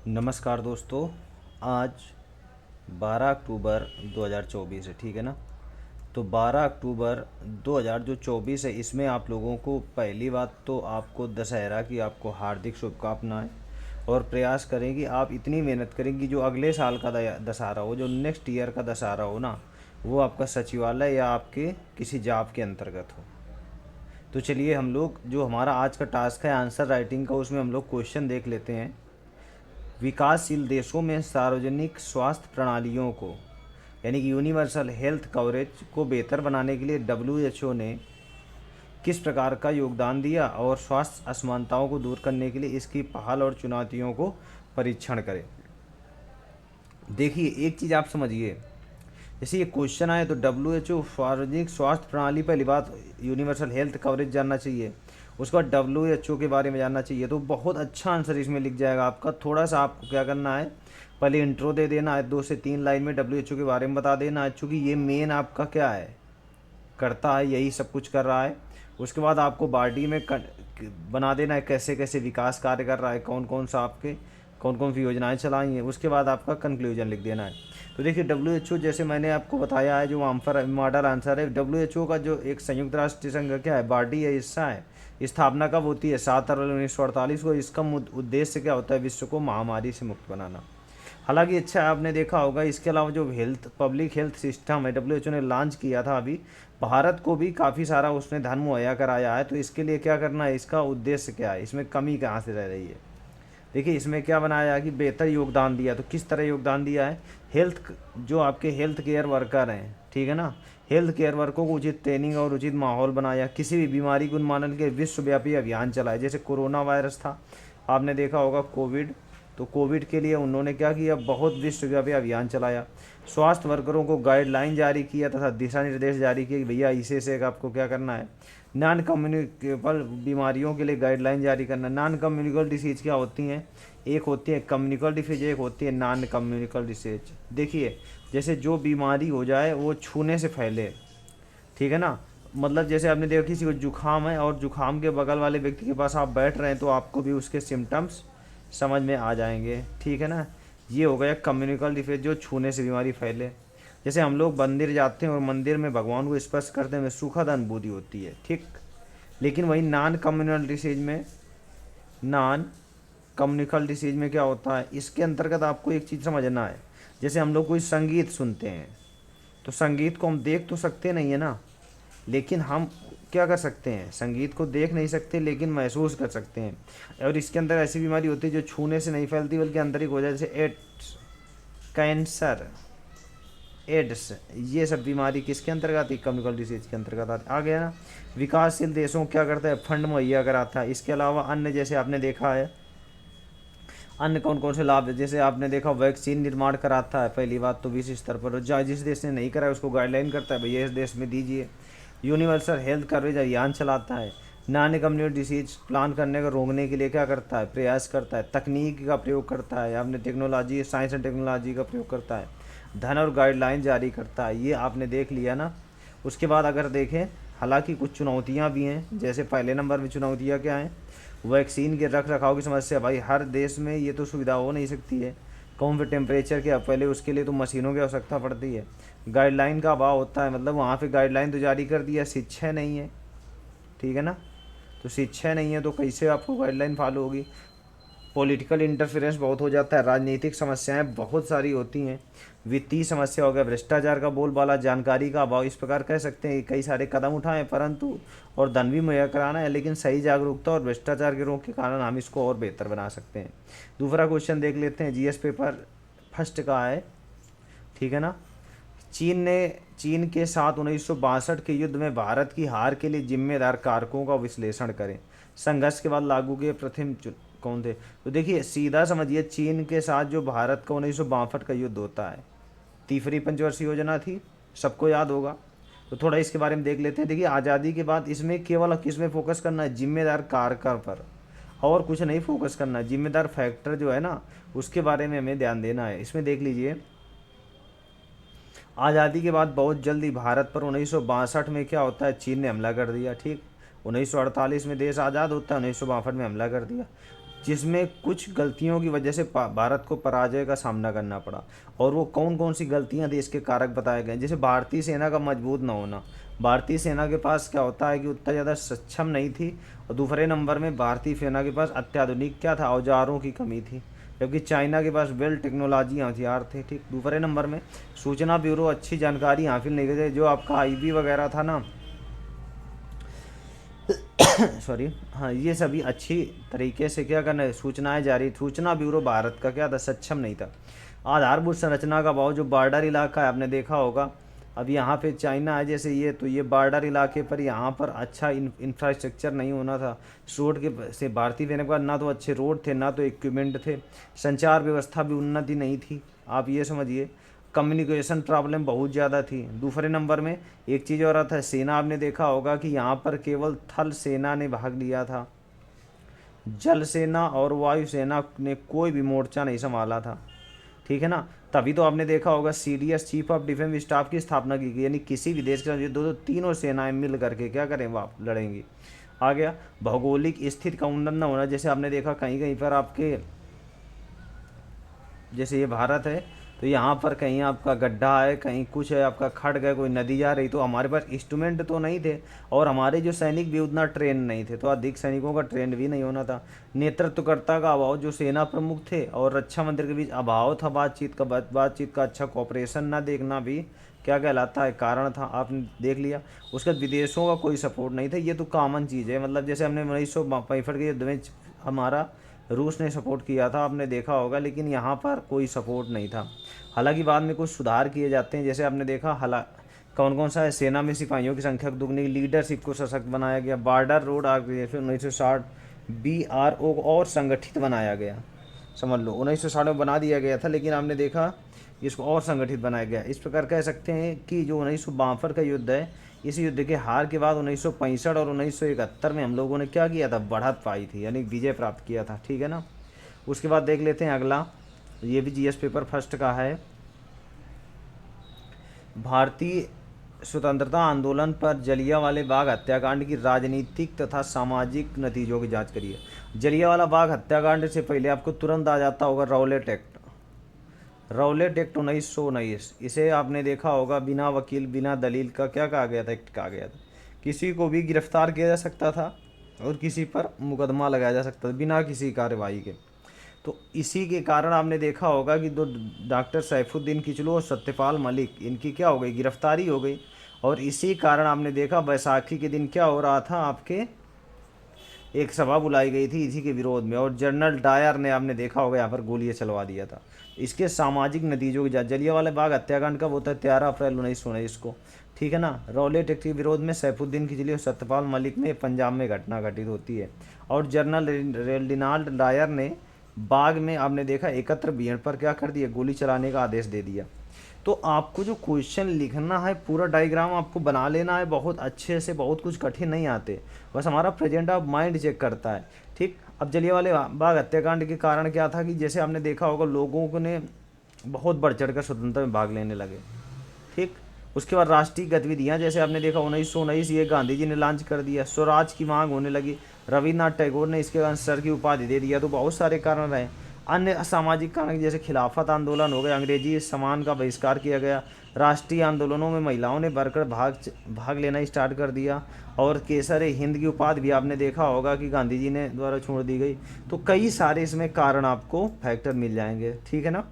नमस्कार दोस्तों। आज 12 अक्टूबर 2024 है, ठीक है ना। तो 12 अक्टूबर 2024 है, इसमें आप लोगों को पहली बात तो आपको दशहरा की आपको हार्दिक शुभकामनाएं। और प्रयास करें कि आप इतनी मेहनत करें कि जो अगले साल का दशहरा हो, जो नेक्स्ट ईयर का दशहरा हो ना, वो आपका सचिवालय या आपके किसी जॉब के अंतर्गत हो। तो चलिए हम लोग जो हमारा आज का टास्क है आंसर राइटिंग का, उसमें हम लोग क्वेश्चन देख लेते हैं। विकासशील देशों में सार्वजनिक स्वास्थ्य प्रणालियों को यानी कि यूनिवर्सल हेल्थ कवरेज को बेहतर बनाने के लिए डब्ल्यूएचओ ने किस प्रकार का योगदान दिया और स्वास्थ्य असमानताओं को दूर करने के लिए इसकी पहल और चुनौतियों को परीक्षण करें। देखिए एक चीज़ आप समझिए, जैसे ये क्वेश्चन आए तो डब्ल्यूएचओ सार्वजनिक स्वास्थ्य प्रणाली, पहली बात यूनिवर्सल हेल्थ कवरेज जानना चाहिए, उसके बाद डब्ल्यूएचओ के बारे में जानना चाहिए। तो बहुत अच्छा आंसर इसमें लिख जाएगा आपका। थोड़ा सा आपको क्या करना है, पहले इंट्रो दे देना है, 2 से 3 लाइन में डब्ल्यूएचओ के बारे में बता देना है, चूँकि ये मेन आपका क्या है, करता है, यही सब कुछ कर रहा है। उसके बाद आपको बॉडी में बना देना है कैसे कैसे विकास कार्य कर रहा है, कौन कौन सी योजनाएं चलाई हैं। उसके बाद आपका कंक्लूजन लिख देना है। तो देखिए डब्ल्यूएचओ, जैसे मैंने आपको बताया है, जो आंसर मॉडल आंसर है, डब्ल्यूएचओ का जो एक संयुक्त राष्ट्र संघ का क्या है, बॉडी है, हिस्सा है। स्थापना कब होती है, 7 अप्रैल 1948 को। इसका उद्देश्य क्या होता है, विश्व को महामारी से मुक्त बनाना। हालांकि अच्छा आपने देखा होगा, इसके अलावा जो पब्लिक हेल्थ सिस्टम है, डब्ल्यूएचओ ने लॉन्च किया था अभी, भारत को भी काफ़ी सारा उसने धन मुहैया कराया है। तो इसके लिए क्या करना है, इसका उद्देश्य क्या है, इसमें कमी कहाँ से रह रही है। देखिए इसमें क्या बनाया है कि बेहतर योगदान दिया। तो किस तरह योगदान दिया है, जो आपके हेल्थ केयर वर्कर हैं, ठीक है ना, हेल्थ केयर वर्करों को उचित ट्रेनिंग और उचित माहौल बनाया। किसी भी बीमारी के उन्मूलन के विश्वव्यापी अभियान चलाए, जैसे कोरोना वायरस था, आपने देखा होगा कोविड। तो कोविड के लिए उन्होंने क्या किया, बहुत विश्वव्यापी अभियान चलाया। स्वास्थ्य वर्करों को गाइडलाइन जारी किया तथा दिशा निर्देश जारी किए कि भैया इसे आपको क्या करना है। नॉन कम्युनिकेबल बीमारियों के लिए गाइडलाइन जारी करना। नॉन कम्युनिकेबल डिसीज़ क्या होती हैं, एक होती है कम्युनिकल डिसीज, एक होती है नॉन कम्युनिकल डिसीज। देखिए जैसे जो बीमारी हो जाए वो छूने से फैले, ठीक है ना। मतलब जैसे आपने देखा किसी को जुखाम है और जुखाम के बगल वाले व्यक्ति के पास आप बैठ रहे हैं तो आपको भी उसके सिम्टम्स समझ में आ जाएंगे, ठीक है ना। ये हो गया कम्युनिकल डिसीज, जो छूने से बीमारी फैले। जैसे हम लोग मंदिर जाते हैं और मंदिर में भगवान को स्पर्श करते हैं, सुखद अनुभूति होती है, ठीक। लेकिन वही नॉन कम्युनिकल डिसीज में क्या होता है, इसके अंतर्गत आपको एक चीज़ समझना है। जैसे हम लोग कोई संगीत सुनते हैं, तो संगीत को हम देख तो सकते नहीं है ना, लेकिन हम क्या कर सकते हैं, संगीत को देख नहीं सकते लेकिन महसूस कर सकते हैं। और इसके अंदर ऐसी बीमारी होती है जो छूने से नहीं फैलती बल्कि आंतरिक हो जाए, जैसे एड्स, कैंसर, एड्स, ये सब बीमारी किसके अंतर्गत आती है, कम्युनिकल डिसीज के अंतर्गत आती। आ गया ना। विकासशील देशों क्या करता है, फंड मुहैया कराता है। इसके अलावा अन्य जैसे आपने देखा है, अन्य कौन कौन से लाभ है, जैसे आपने देखा वैक्सीन निर्माण कराता है, पहली बात तो विश्व स्तर पर। जहाँ जिस देश ने नहीं कराया उसको गाइडलाइन करता है, भैया इस देश में दीजिए। यूनिवर्सल हेल्थ कवरेज अभियान चलाता है। नॉन कम्युनिटी डिसीज प्लान करने को रोकने के लिए क्या करता है, प्रयास करता है। तकनीक का प्रयोग करता है, आपने टेक्नोलॉजी, साइंस एंड टेक्नोलॉजी का प्रयोग करता है। धन और गाइडलाइन जारी करता है, ये आपने देख लिया ना। उसके बाद अगर देखें, हालांकि कुछ चुनौतियां भी हैं, जैसे पहले नंबर में चुनौतियां क्या हैं, वैक्सीन के रख रखाव की समस्या। भाई हर देश में ये तो सुविधा हो नहीं सकती है, कौन पे टेम्परेचर के, पहले उसके लिए तो मशीनों की आवश्यकता पड़ती है। गाइडलाइन का अभाव होता है, मतलब वहाँ पे गाइडलाइन तो जारी कर दिया, शिक्षा नहीं है, ठीक है ना। तो शिक्षा नहीं है तो कैसे आपको गाइडलाइन फॉलो होगी। पॉलिटिकल इंटरफेरेंस बहुत हो जाता है, राजनीतिक समस्याएं बहुत सारी होती हैं। वित्तीय समस्या हो गया, भ्रष्टाचार का बोलबाला, जानकारी का अभाव, इस प्रकार कह सकते हैं कई सारे कदम उठाएं, परंतु और धन भी मुहैया कराना है, लेकिन सही जागरूकता और भ्रष्टाचार के रोक के कारण हम इसको और बेहतर बना सकते हैं। दूसरा क्वेश्चन देख लेते हैं, जीएस पेपर फर्स्ट का है, ठीक है ना। चीन के साथ 1962 के युद्ध में भारत की हार के लिए जिम्मेदार कारकों का विश्लेषण करें। संघर्ष के बाद लागू किए प्रथम कौन थे। तो देखिए सीधा समझिए, चीन के साथ जो भारत का 1962 का युद्ध होता है, तीसरी पंचवर्षीय योजना थी, सबको याद होगा। तो थोड़ा इसके बारे में देख लेते हैं। देखिए आज़ादी के बाद इसमें केवल किस में फोकस करना है, जिम्मेदार कारकर पर, और कुछ नहीं फोकस करना है। जिम्मेदार फैक्टर जो है ना, उसके बारे में हमें ध्यान देना है। इसमें देख लीजिए, आज़ादी के बाद बहुत जल्दी भारत पर 1962 में क्या होता है, चीन ने हमला कर दिया, ठीक। 1948 में देश आज़ाद होता है, 1962 में हमला कर दिया। जिसमें कुछ गलतियों की वजह से भारत को पराजय का सामना करना पड़ा। और वो कौन कौन सी गलतियां थी इसके कारक बताए गए, जैसे भारतीय सेना का मजबूत न होना। भारतीय सेना के पास क्या होता है कि उतना ज़्यादा सक्षम नहीं थी। और दूसरे नंबर में भारतीय सेना के पास अत्याधुनिक क्या था, औजारों की कमी थी, जबकि चाइना के पास वेल टेक्नोलॉजी हथियार थे। ठीक, दूसरे नंबर में सूचना ब्यूरो अच्छी जानकारी हासिल नहीं करते। जो आपका आईबी वगैरह था ना, सॉरी, हाँ, ये सभी अच्छी तरीके से क्या करना है, सूचनाएं जारी, सूचना ब्यूरो भारत का क्या था, सक्षम नहीं था। आधारभूत संरचना का अभाव, जो बॉर्डर इलाका है आपने देखा होगा, अब यहाँ पे चाइना है जैसे ये, तो ये बॉर्डर इलाके पर यहाँ पर अच्छा इंफ्रास्ट्रक्चर नहीं होना था। रोड के से भारतीय सेना के पास ना तो अच्छे रोड थे, ना तो इक्विपमेंट थे। संचार व्यवस्था भी उन्नति नहीं थी, आप ये समझिए। कम्युनिकेशन प्रॉब्लम बहुत ज़्यादा थी। दूसरे नंबर में एक चीज़ और था, सेना आपने देखा होगा कि यहाँ पर केवल थल सेना ने भाग लिया था, जल सेना और वायु सेना ने कोई भी मोर्चा नहीं संभाला था। ठीक है ना, तभी तो आपने देखा होगा CDS, chief of defence staff की स्थापना की गई, यानी किसी भी देश के साथ दो दो तीनों सेनाएं मिल करके क्या करें, वो आप लड़ेंगी। आ गया भौगोलिक स्थिति का उन्नत न होना, जैसे आपने देखा कहीं कहीं पर आपके, जैसे ये भारत है तो यहाँ पर कहीं आपका गड्ढा है, कहीं कुछ है, आपका खड़ है, कोई नदी जा रही, तो हमारे पास इंस्ट्रूमेंट तो नहीं थे, और हमारे जो सैनिक भी उतना ट्रेन नहीं थे, तो अधिक सैनिकों का ट्रेन भी नहीं होना था। नेतृत्वकर्ता का अभाव, जो सेना प्रमुख थे और रक्षा मंत्री के बीच अभाव था बातचीत का अच्छा कॉपरेशन ना देखना भी क्या कहलाता है, कारण था, आपने देख लिया। उसके बाद विदेशों का कोई सपोर्ट नहीं था, ये तो कॉमन चीज़ है, मतलब जैसे हमने 1965 के युद्ध में हमारा रूस ने सपोर्ट किया था, आपने देखा होगा, लेकिन यहाँ पर कोई सपोर्ट नहीं था। हालांकि बाद में कुछ सुधार किए जाते हैं, जैसे आपने देखा कौन कौन सा है, सेना में सिपाहियों की संख्या दुगनी, लीडरशिप को सशक्त बनाया गया, बॉर्डर रोड ऑर्गेनाइजेशन 1960 BRO और संगठित बनाया गया। समझ लो 1960 में बना दिया गया था, लेकिन आपने देखा इसको और संगठित बनाया गया। इस प्रकार कह सकते हैं कि जो 1962 का युद्ध है, इस युद्ध के हार के बाद 1965 और 1971 में हम लोगों ने क्या किया था, बढ़त पाई थी, यानी विजय प्राप्त किया था। ठीक है ना। उसके बाद देख लेते हैं अगला, ये भी जीएस पेपर फर्स्ट का है। भारतीय स्वतंत्रता आंदोलन पर जलियांवाला बाग हत्याकांड की राजनीतिक तथा सामाजिक नतीजों की जांच करिए। जलियांवाला बाग हत्याकांड से पहले आपको तुरंत आ जाता होगा रौलेट एक्ट। रौलेट एक्ट 1919, इसे आपने देखा होगा, बिना वकील बिना दलील का क्या कहा गया था, एक्ट कहा गया था। किसी को भी गिरफ्तार किया जा सकता था और किसी पर मुकदमा लगाया जा सकता था बिना किसी कार्रवाई के। तो इसी के कारण आपने देखा होगा कि दो डॉक्टर सैफुद्दीन किचलू और सत्यपाल मलिक, इनकी क्या हो गई, गिरफ्तारी हो गई। और इसी कारण आपने देखा बैसाखी के दिन क्या हो रहा था, आपके एक सभा बुलाई गई थी इसी के विरोध में, और जनरल डायर ने आपने देखा होगा यहाँ पर गोलियां चलवा दिया था। इसके सामाजिक नतीजों की जांच, जलियांवाला बाग हत्याकांड कब होता है, 13 अप्रैल 1919 को। ठीक है ना। रौलेट एक्ट के विरोध में सैफुद्दीन खिजली और सत्यपाल मलिक में पंजाब में घटना घटित होती है। और जनरल रेजिनाल्ड डायर ने बाग में आपने देखा एकत्र भीड़ पर क्या कर दिया, गोली चलाने का आदेश दे दिया। तो आपको जो क्वेश्चन लिखना है, पूरा डायग्राम आपको बना लेना है बहुत अच्छे से, बहुत कुछ कठिन नहीं आते, बस हमारा प्रेजेंट ऑफ माइंड चेक करता है। ठीक। अब जलियांवाला बाग हत्याकांड के कारण क्या था कि जैसे आपने देखा होगा, लोगों को ने बहुत बढ़ चढ़ कर स्वतंत्रता में भाग लेने लगे। ठीक। उसके बाद राष्ट्रीय गतिविधियां, जैसे आपने देखा 1919 ये गांधी जी ने लॉन्च कर दिया, स्वराज की मांग होने लगी, रविन्द्रनाथ टैगोर ने इसके कारण सर की उपाधि दे दिया। तो बहुत सारे कारण रहे। अन्य असामाजिक कारण जैसे खिलाफत आंदोलन हो गए, अंग्रेजी सम्मान का बहिष्कार किया गया, राष्ट्रीय आंदोलनों में महिलाओं ने बढ़कर भाग लेना स्टार्ट कर दिया, और केसर हिंद की उपाधि भी आपने देखा होगा कि गांधी जी ने द्वारा छोड़ दी गई। तो कई सारे इसमें कारण आपको फैक्टर मिल जाएंगे। ठीक है ना।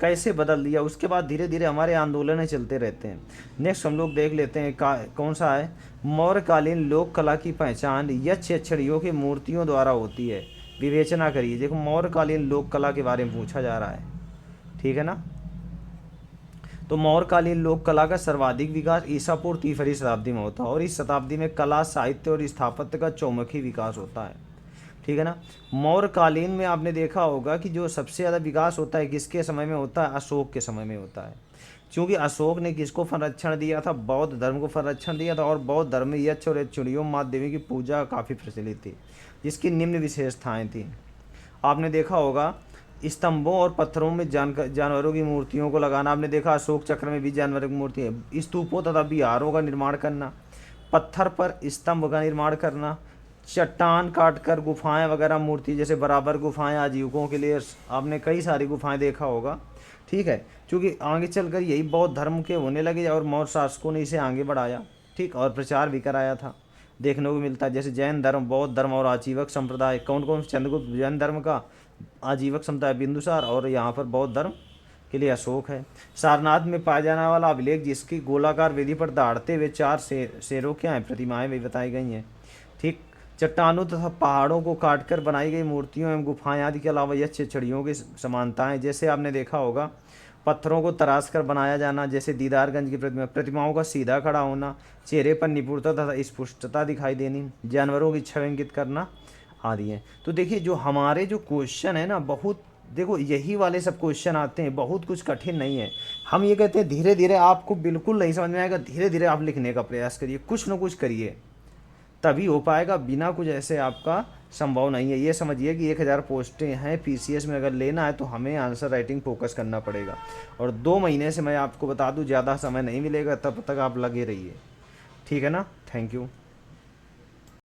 कैसे बदल दिया, उसके बाद धीरे धीरे हमारे आंदोलन चलते रहते हैं। नेक्स्ट हम लोग देख लेते हैं कौन सा है, मौर्यकालीन लोक कला की पहचान यक्ष छड़ियों की मूर्तियों द्वारा होती है। विवेचना करिए। देखो मौर्यकालीन लोक कला के बारे में पूछा जा रहा है। ठीक है ना। तो मौर्यकालीन लोक कला का सर्वाधिक विकास ईसा पूर्व 3वीं शताब्दी में होता है, और इस शताब्दी में कला साहित्य और स्थापत्य का चौमुखी विकास होता है। ठीक है ना। मौर्यकालीन में आपने देखा होगा कि जो सबसे ज़्यादा विकास होता है किसके समय में होता है, अशोक के समय में होता है। क्योंकि अशोक ने किसको संरक्षण दिया था, बौद्ध धर्म को संरक्षण दिया था, और बौद्ध धर्म में यक्ष और यक्षिणियों माँ देवी की पूजा काफ़ी प्रचलित थी, जिसकी निम्न विशेषताएं थी। आपने देखा होगा स्तंभों और पत्थरों में जानवरों की मूर्तियों को लगाना। आपने देखा अशोक चक्र में भी जानवरों की मूर्ति है। स्तूपों तथा विहारों का निर्माण करना, पत्थर पर स्तंभ का निर्माण करना, चट्टान काट कर गुफाएं वगैरह मूर्ति, जैसे बराबर गुफाएं आजीविकों के लिए, आपने कई सारी गुफाएं देखा होगा। ठीक है, क्योंकि आगे चलकर यही बौद्ध धर्म के होने लगे और मौर्य शासकों ने इसे आगे बढ़ाया। ठीक, और प्रचार भी कराया था। देखने को मिलता है जैसे जैन धर्म, बौद्ध धर्म और आजीवक संप्रदाय। कौन कौन? चंद्रगुप्त जैन धर्म का, आजीवक संप्रदाय बिंदुसार, और यहाँ पर बौद्ध धर्म के लिए अशोक है। सारनाथ में पाया जाने वाला अभिलेख जिसकी गोलाकार विधि पर दहाड़ते हुए 4 शेरों क्या हैं प्रतिमाएं भी बताई गई हैं। ठीक, चट्टानों तथा पहाड़ों को काटकर बनाई गई मूर्तियों एवं गुफाएं आदि के अलावा यक्ष छड़ियों की समानताएं, जैसे आपने देखा होगा पत्थरों को तराश कर बनाया जाना, जैसे दीदारगंज की प्रतिमाओं का सीधा खड़ा होना, चेहरे पर निपुणता तथा स्पष्टता दिखाई देनी, जानवरों की छवि अंकित करना आदि हैं। तो देखिए जो हमारे जो क्वेश्चन है ना, बहुत देखो यही वाले सब क्वेश्चन आते हैं, बहुत कुछ कठिन नहीं है। हम ये कहते हैं धीरे धीरे, आपको बिल्कुल नहीं समझ में आएगा, धीरे धीरे आप लिखने का प्रयास करिए, कुछ न कुछ करिए, तभी हो पाएगा। बिना कुछ ऐसे आपका संभव नहीं है। ये समझिए कि 1000 पोस्टें हैं पीसीएस में, अगर लेना है तो हमें आंसर राइटिंग फोकस करना पड़ेगा। और 2 महीने से मैं आपको बता दूं, ज़्यादा समय नहीं मिलेगा, तब तक आप लगे रहिए। ठीक है ना? Thank you.